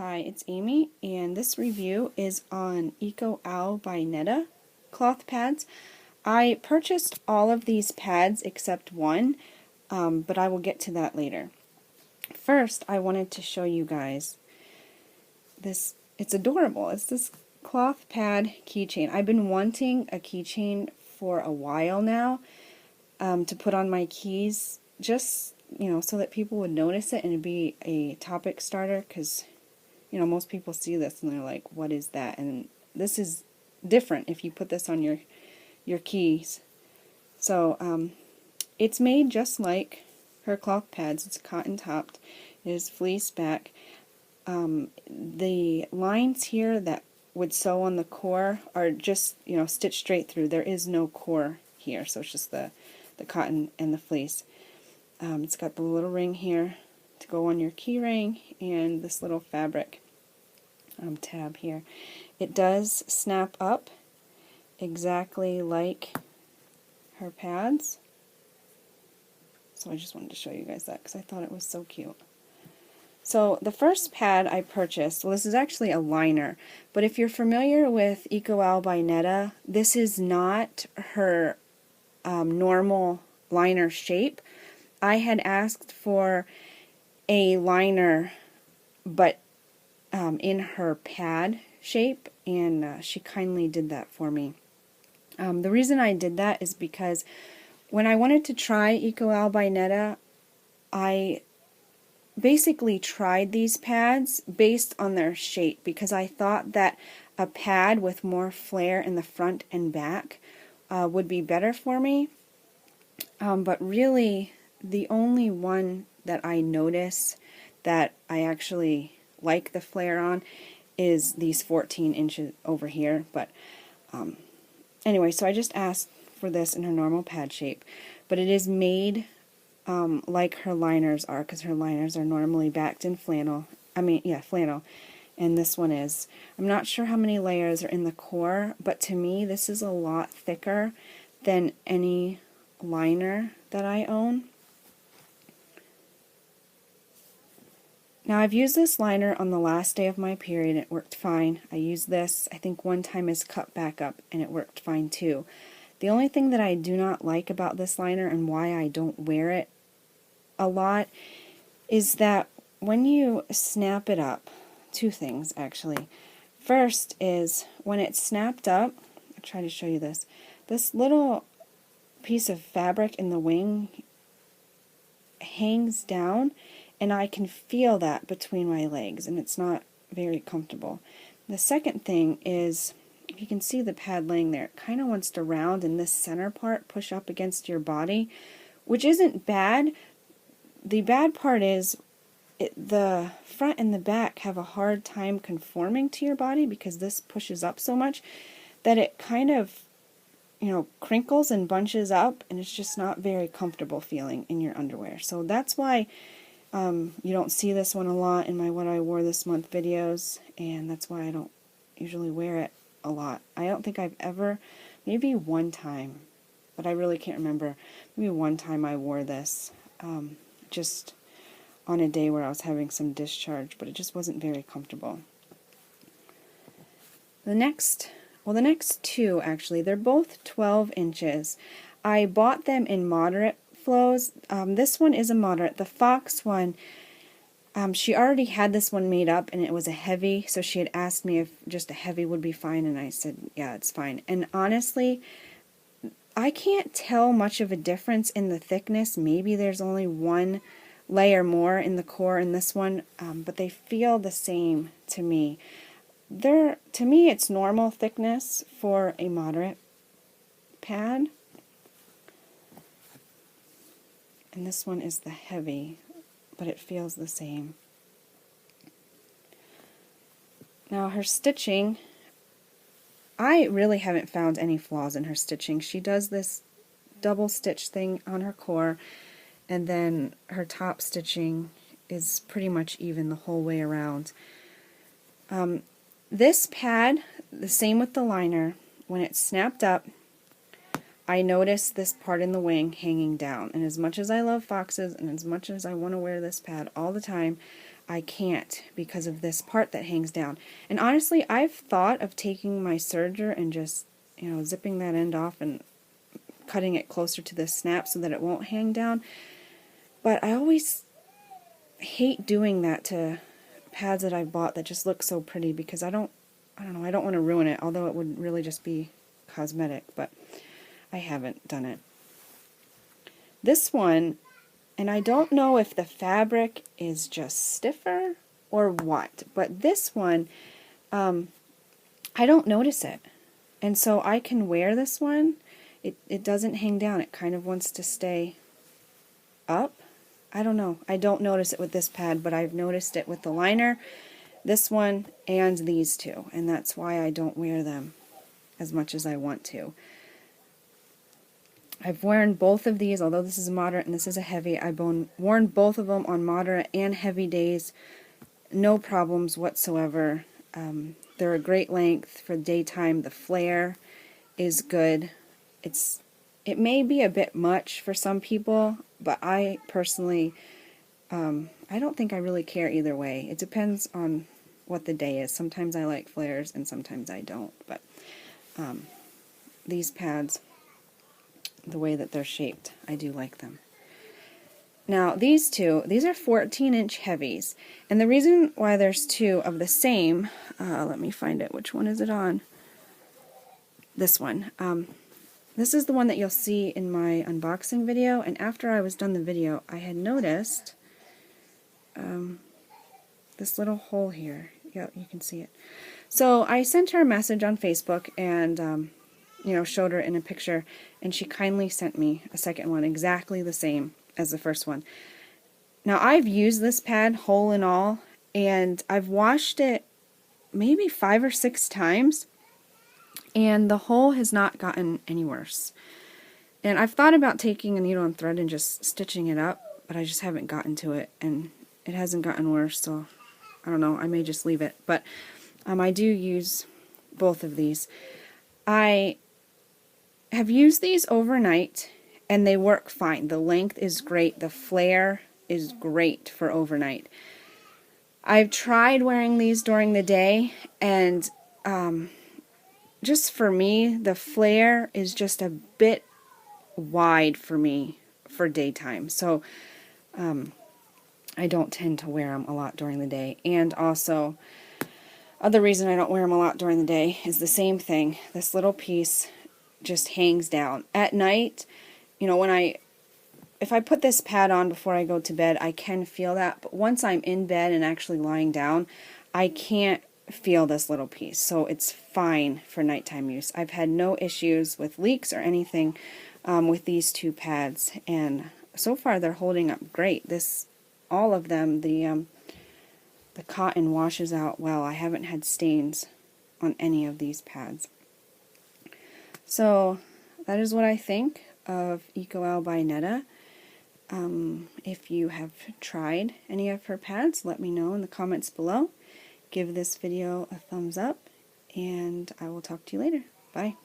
Hi, it's Amy, and this review is on Eco Owl by Netta cloth pads. I purchased all of these pads except one, but I will get to that later. First, I wanted to show you guys this. It's adorable. It's this cloth pad keychain. I've been wanting a keychain for a while now to put on my keys, just so that people would notice it and it'd be a topic starter, because most people see this and they're like, what is that? And this is different if you put this on your keys. So it's made just like her cloth pads. It's cotton topped. It is fleece back. The lines here that would sew on the core are just stitched straight through. There is no core here, so it's just the cotton and the fleece. It's got the little ring here to go on your key ring and this little fabric tab here. It does snap up exactly like her pads, so I just wanted to show you guys that because I thought it was so cute. So the first pad I purchased, well, this is actually a liner, but if you're familiar with Eco Owl by Netta, this is not her normal liner shape. I had asked for a liner, but in her pad shape, and she kindly did that for me. The reason I did that is because when I wanted to try Eco Owl by Netta, I basically tried these pads based on their shape, because I thought that a pad with more flare in the front and back would be better for me. But really, the only one that I notice that I actually like the flare on is these 14 inches over here. But anyway, so I just asked for this in her normal pad shape, but it is made like her liners are, because her liners are normally backed in flannel. Flannel, and this one is. I'm not sure how many layers are in the core, but to me this is a lot thicker than any liner that I own. Now, I've used this liner on the last day of my period. It worked fine. I used this, I think, one time as cut back up, and it worked fine too. The only thing that I do not like about this liner, and why I don't wear it a lot, is that when you snap it up, two things actually. First is when it's snapped up, I'll try to show you this. This little piece of fabric in the wing hangs down, and I can feel that between my legs, and it's not very comfortable. The second thing is, if you can see the pad laying there, it kind of wants to round and this center part push up against your body, which isn't bad. The bad part is the front and the back have a hard time conforming to your body, because this pushes up so much that it kind of crinkles and bunches up, and it's just not very comfortable feeling in your underwear. So that's why you don't see this one a lot in my What I Wore This Month videos, and that's why I don't usually wear it a lot. I don't think I've ever, maybe one time, but I really can't remember, maybe one time I wore this just on a day where I was having some discharge, but it just wasn't very comfortable. The next two, actually, they're both 12 inches. I bought them in moderate flows. This one is a moderate. The Fox one, she already had this one made up, and it was a heavy, so she had asked me if just a heavy would be fine, and I said, yeah, it's fine. And honestly, I can't tell much of a difference in the thickness. Maybe there's only one layer more in the core in this one, but they feel the same to me. To me, it's normal thickness for a moderate pad. And this one is the heavy, but it feels the same. Now, her stitching, I really haven't found any flaws in her stitching. She does this double stitch thing on her core, and then her top stitching is pretty much even the whole way around. This pad, the same with the liner, when it's snapped up, I noticed this part in the wing hanging down. And as much as I love foxes, and as much as I want to wear this pad all the time, I can't because of this part that hangs down. And honestly, I've thought of taking my serger and just, zipping that end off and cutting it closer to the snap so that it won't hang down. But I always hate doing that to pads that I've bought that just look so pretty, because I don't know, I don't want to ruin it, although it would really just be cosmetic, but I haven't done it. This one, and I don't know if the fabric is just stiffer or what, but this one, I don't notice it. And so I can wear this one. It doesn't hang down. It kind of wants to stay up. I don't know. I don't notice it with this pad, but I've noticed it with the liner, this one, and these two. And that's why I don't wear them as much as I want to. I've worn both of these, although this is a moderate and this is a heavy. I've worn both of them on moderate and heavy days. No problems whatsoever. They're a great length for daytime. The flare is good. It may be a bit much for some people, but I personally, I don't think I really care either way. It depends on what the day is. Sometimes I like flares and sometimes I don't. But these pads, the way that they're shaped, I do like them. Now these two, these are 14-inch heavies, and the reason why there's two of the same, let me find it, which one is it on? This one. This is the one that you'll see in my unboxing video, and after I was done the video, I had noticed this little hole here. Yeah, you can see it. So I sent her a message on Facebook and showed her in a picture, and she kindly sent me a second one exactly the same as the first one. Now I've used this pad hole and all, and I've washed it maybe 5 or 6 times, and the hole has not gotten any worse. And I've thought about taking a needle and thread and just stitching it up, but I just haven't gotten to it, and it hasn't gotten worse, so I don't know, I may just leave it. But I do use both of these. I have used these overnight and they work fine. The length is great. The flare is great for overnight. I've tried wearing these during the day, and just for me, the flare is just a bit wide for me for daytime. So I don't tend to wear them a lot during the day. And also, other reason I don't wear them a lot during the day is the same thing. This little piece just hangs down. At night, if I put this pad on before I go to bed, I can feel that. But once I'm in bed and actually lying down, I can't feel this little piece. So it's fine for nighttime use. I've had no issues with leaks or anything with these two pads. And so far they're holding up great. All of them, the cotton washes out well. I haven't had stains on any of these pads. So that is what I think of EcoOwl by Netta. If you have tried any of her pads, let me know in the comments below. Give this video a thumbs up, and I will talk to you later. Bye.